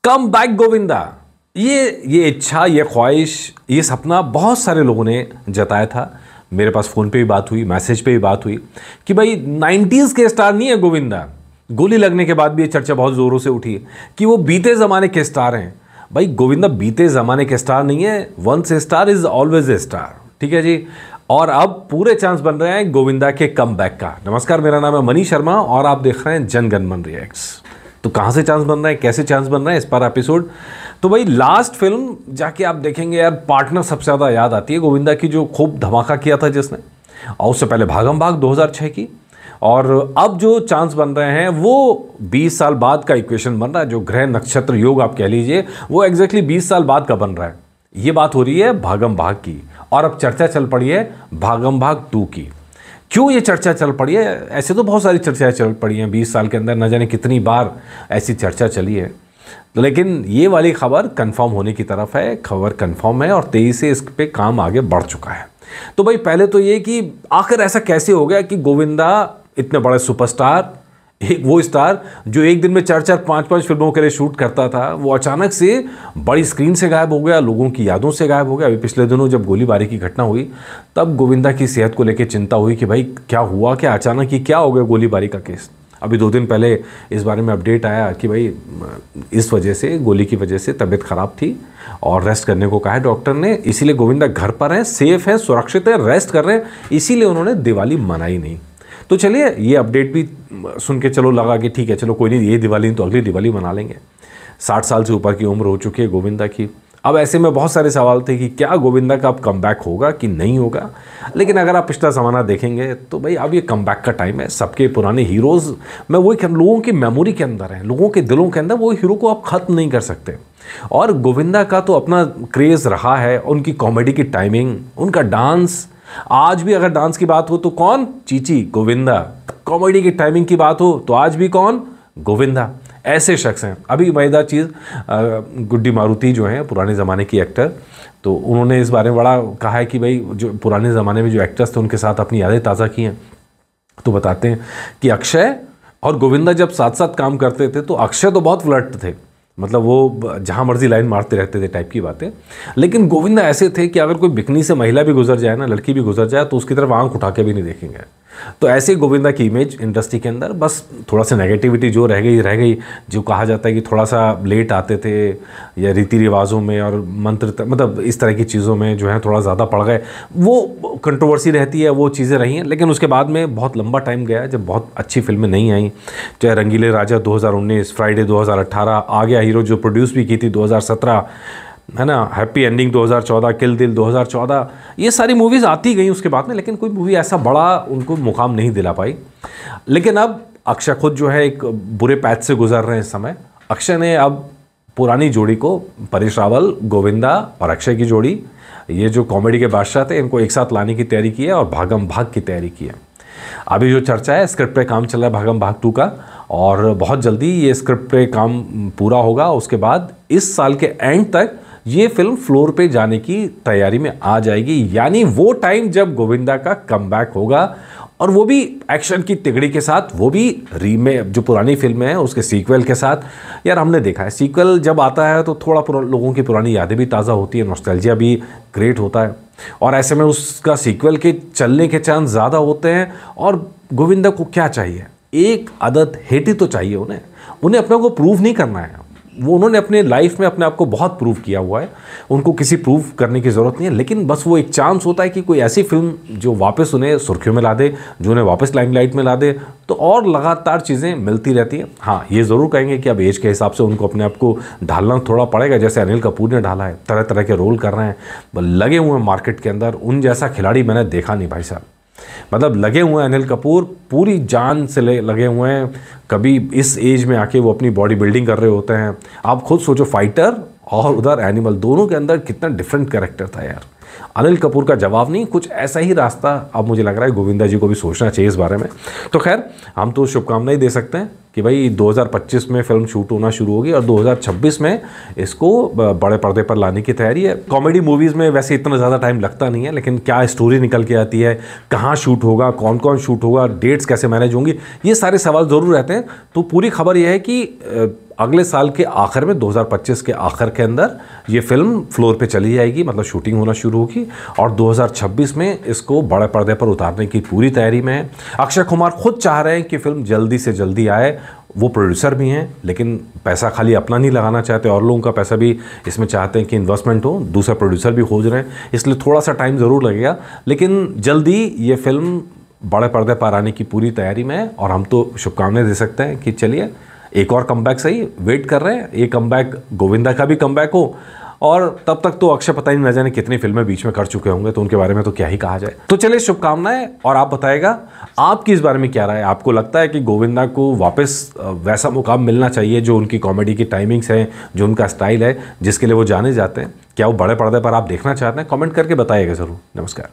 Come back Govinda, ये इच्छा, ये ख्वाहिश, ये सपना बहुत सारे लोगों ने जताया था। मेरे पास फ़ोन पे भी बात हुई, मैसेज पे भी बात हुई कि भाई 90s के स्टार नहीं है गोविंदा। गोली लगने के बाद भी ये चर्चा बहुत ज़ोरों से उठी कि वो बीते ज़माने के स्टार हैं। भाई गोविंदा बीते ज़माने के स्टार नहीं है, once a star is always a star, ठीक है जी। और अब पूरे चांस बन रहे हैं गोविंदा के कम बैक का। नमस्कार, मेरा नाम है मनीष शर्मा और आप देख रहे हैं जनगण मन रिएक्ट्स। तो कहाँ से चांस बन रहा है, कैसे चांस बन रहा है, इस पर एपिसोड। तो भाई लास्ट फिल्म जाके आप देखेंगे यार, पार्टनर सबसे ज़्यादा याद आती है गोविंदा की, जो खूब धमाका किया था जिसने, और उससे पहले भागम भाग 2006 की। और अब जो चांस बन रहे हैं वो 20 साल बाद का इक्वेशन बन रहा है, जो ग्रह नक्षत्र योग आप कह लीजिए, वो एग्जैक्टली 20 साल बाद का बन रहा है। ये बात हो रही है भागम भाग की, और अब चर्चा चल पड़ी है भागम भाग 2 की। क्यों ये चर्चा चल पड़ी है? ऐसे तो बहुत सारी चर्चाएं चल पड़ी हैं 20 साल के अंदर, न जाने कितनी बार ऐसी चर्चा चली है, लेकिन ये वाली खबर कंफर्म होने की तरफ है। खबर कंफर्म है और तेजी से इस पे काम आगे बढ़ चुका है। तो भाई पहले तो ये कि आखिर ऐसा कैसे हो गया कि गोविंदा इतने बड़े सुपरस्टार, एक वो स्टार जो एक दिन में 4-4, 5-5 फिल्मों के लिए शूट करता था, वो अचानक से बड़ी स्क्रीन से गायब हो गया, लोगों की यादों से गायब हो गया। अभी पिछले दिनों जब गोलीबारी की घटना हुई तब गोविंदा की सेहत को लेकर चिंता हुई कि भाई क्या हुआ, क्या अचानक ही क्या हो गया गोलीबारी का केस। अभी 2 दिन पहले इस बारे में अपडेट आया कि भाई इस वजह से, गोली की वजह से तबीयत खराब थी और रेस्ट करने को कहा है डॉक्टर ने, इसीलिए गोविंदा घर पर हैं, सेफ हैं, सुरक्षित हैं, रेस्ट कर रहे हैं, इसीलिए उन्होंने दिवाली मनाई नहीं। तो चलिए ये अपडेट भी सुन के चलो लगा कि ठीक है, चलो कोई नहीं, ये दिवाली नहीं तो अगली दिवाली मना लेंगे। 60 साल से ऊपर की उम्र हो चुकी है गोविंदा की। अब ऐसे में बहुत सारे सवाल थे कि क्या गोविंदा का अब कमबैक होगा कि नहीं होगा। लेकिन अगर आप पिछला ज़माना देखेंगे तो भाई अब ये कमबैक का टाइम है। सबके पुराने हीरोज़ में वही लोगों की मेमोरी के अंदर हैं, लोगों के दिलों के अंदर, वो हीरो को आप ख़त्म नहीं कर सकते। और गोविंदा का तो अपना क्रेज़ रहा है, उनकी कॉमेडी की टाइमिंग, उनका डांस। आज भी अगर डांस की बात हो तो कौन? चीची, गोविंदा। कॉमेडी की टाइमिंग की बात हो तो आज भी कौन? गोविंदा। ऐसे शख्स हैं। अभी मज़ेदार चीज़, गुड्डी मारुति जो हैं पुराने ज़माने की एक्टर, तो उन्होंने इस बारे में बड़ा कहा है कि भाई जो पुराने ज़माने में जो एक्टर्स थे उनके साथ अपनी यादें ताज़ा की हैं। तो बताते हैं कि अक्षय और गोविंदा जब साथ साथ काम करते थे तो अक्षय तो बहुत फ्लर्ट थे, मतलब वो जहाँ मर्जी लाइन मारते रहते थे टाइप की बातें। लेकिन गोविंदा ऐसे थे कि अगर कोई बिकनी से महिला भी गुजर जाए ना, लड़की भी गुजर जाए, तो उसकी तरफ आंख उठा के भी नहीं देखेंगे। तो ऐसे ही गोविंदा की इमेज इंडस्ट्री के अंदर, बस थोड़ा सा नेगेटिविटी जो रह गई, जो कहा जाता है कि थोड़ा सा लेट आते थे या रीति रिवाजों में और मंत्र, मतलब इस तरह की चीज़ों में जो है थोड़ा ज़्यादा पड़ गए, वो कंट्रोवर्सी रहती है, वो चीज़ें रही हैं। लेकिन उसके बाद में बहुत लंबा टाइम गया जब बहुत अच्छी फिल्में नहीं आई, चाहे रंगीले राजा 2019, फ्राइडे 2018, आ गया हीरो जो प्रोड्यूस भी की थी 2017, है ना, हैप्पी एंडिंग 2014, किल दिल 2014, ये सारी मूवीज़ आती गई उसके बाद में, लेकिन कोई मूवी ऐसा बड़ा उनको मुकाम नहीं दिला पाई। लेकिन अब अक्षय खुद जो है एक बुरे पैच से गुजर रहे हैं इस समय। अक्षय ने अब पुरानी जोड़ी को, परेश रावल, गोविंदा और अक्षय की जोड़ी, ये जो कॉमेडी के बादशाह थे, इनको एक साथ लाने की तैयारी की है और भागम भाग की तैयारी की है। अभी जो चर्चा है, स्क्रिप्ट पे काम चल रहा है भागम भाग 2 का, और बहुत जल्दी ये स्क्रिप्ट पे काम पूरा होगा। उसके बाद इस साल के एंड तक ये फिल्म फ्लोर पे जाने की तैयारी में आ जाएगी, यानी वो टाइम जब गोविंदा का कमबैक होगा, और वो भी एक्शन की तिगड़ी के साथ, वो भी रीमेक, जो पुरानी फिल्में हैं उसके सीक्वल के साथ। यार हमने देखा है सीक्वल जब आता है तो थोड़ा लोगों की पुरानी यादें भी ताज़ा होती है, नॉस्टैल्जिया भी क्रिएट होता है, और ऐसे में उसका सीक्वल के चलने के चांस ज़्यादा होते हैं। और गोविंदा को क्या चाहिए? एक आदत हेटी तो चाहिए उन्हें अपने को प्रूव नहीं करना है। वो उन्होंने अपने लाइफ में अपने आप को बहुत प्रूव किया हुआ है, उनको किसी प्रूव करने की ज़रूरत नहीं है। लेकिन बस वो एक चांस होता है कि कोई ऐसी फिल्म जो वापस उन्हें सुर्खियों में ला दे, जो उन्हें वापस लाइमलाइट में ला दे, तो और लगातार चीज़ें मिलती रहती हैं। हाँ, ये ज़रूर कहेंगे कि अब एज के हिसाब से उनको अपने आप को ढालना थोड़ा पड़ेगा, जैसे अनिल कपूर ने ढाला है, तरह तरह के रोल कर रहे हैं, लगे हुए हैं मार्केट के अंदर। उन जैसा खिलाड़ी मैंने देखा नहीं भाई साहब, मतलब लगे हुए हैं अनिल कपूर, पूरी जान से लगे हुए हैं। कभी इस एज में आके वो अपनी बॉडी बिल्डिंग कर रहे होते हैं। आप खुद सोचो, फाइटर और उधर एनिमल, दोनों के अंदर कितना डिफरेंट कैरेक्टर था यार। अनिल कपूर का जवाब नहीं, कुछ ऐसा ही रास्ता अब मुझे लग रहा है गोविंदा जी को भी सोचना चाहिए इस बारे में। तो खैर, हम तो शुभकामनाएं दे सकते हैं कि भाई 2025 में फिल्म शूट होना शुरू होगी और 2026 में इसको बड़े पर्दे पर लाने की तैयारी है। कॉमेडी मूवीज़ में वैसे इतना ज़्यादा टाइम लगता नहीं है, लेकिन क्या स्टोरी निकल के आती है, कहाँ शूट होगा, कौन कौन शूट होगा, डेट्स कैसे मैनेज होंगी, ये सारे सवाल ज़रूर रहते हैं। तो पूरी खबर यह है कि अगले साल के आखिर में 2025 के आखिर के अंदर ये फिल्म फ्लोर पे चली जाएगी, मतलब शूटिंग होना शुरू होगी और 2026 में इसको बड़े पर्दे पर उतारने की पूरी तैयारी में है। अक्षय कुमार खुद चाह रहे हैं कि फिल्म जल्दी से जल्दी आए। वो प्रोड्यूसर भी हैं, लेकिन पैसा खाली अपना नहीं लगाना चाहते, और लोगों का पैसा भी इसमें चाहते हैं कि इन्वेस्टमेंट हो। दूसरा प्रोड्यूसर भी खोज रहे हैं, इसलिए थोड़ा सा टाइम ज़रूर लगेगा, लेकिन जल्दी ये फिल्म बड़े पर्दे पर आने की पूरी तैयारी में है। और हम तो शुभकामनाएं दे सकते हैं कि चलिए एक और कमबैक सही, वेट कर रहे हैं, ये कमबैक गोविंदा का भी कमबैक हो। और तब तक तो अक्षय पता ही नहीं, न जाने कितनी फिल्में बीच में कर चुके होंगे, तो उनके बारे में तो क्या ही कहा जाए। तो चलिए शुभकामनाएं, और आप बताएगा आपकी इस बारे में क्या राय है। आपको लगता है कि गोविंदा को वापस वैसा मुकाम मिलना चाहिए जो उनकी कॉमेडी की टाइमिंग्स हैं, जो उनका स्टाइल है, जिसके लिए वो जाने जाते हैं? क्या वो बड़े पर्दे पर आप देखना चाहते हैं? कमेंट करके बताइएगा ज़रूर। नमस्कार।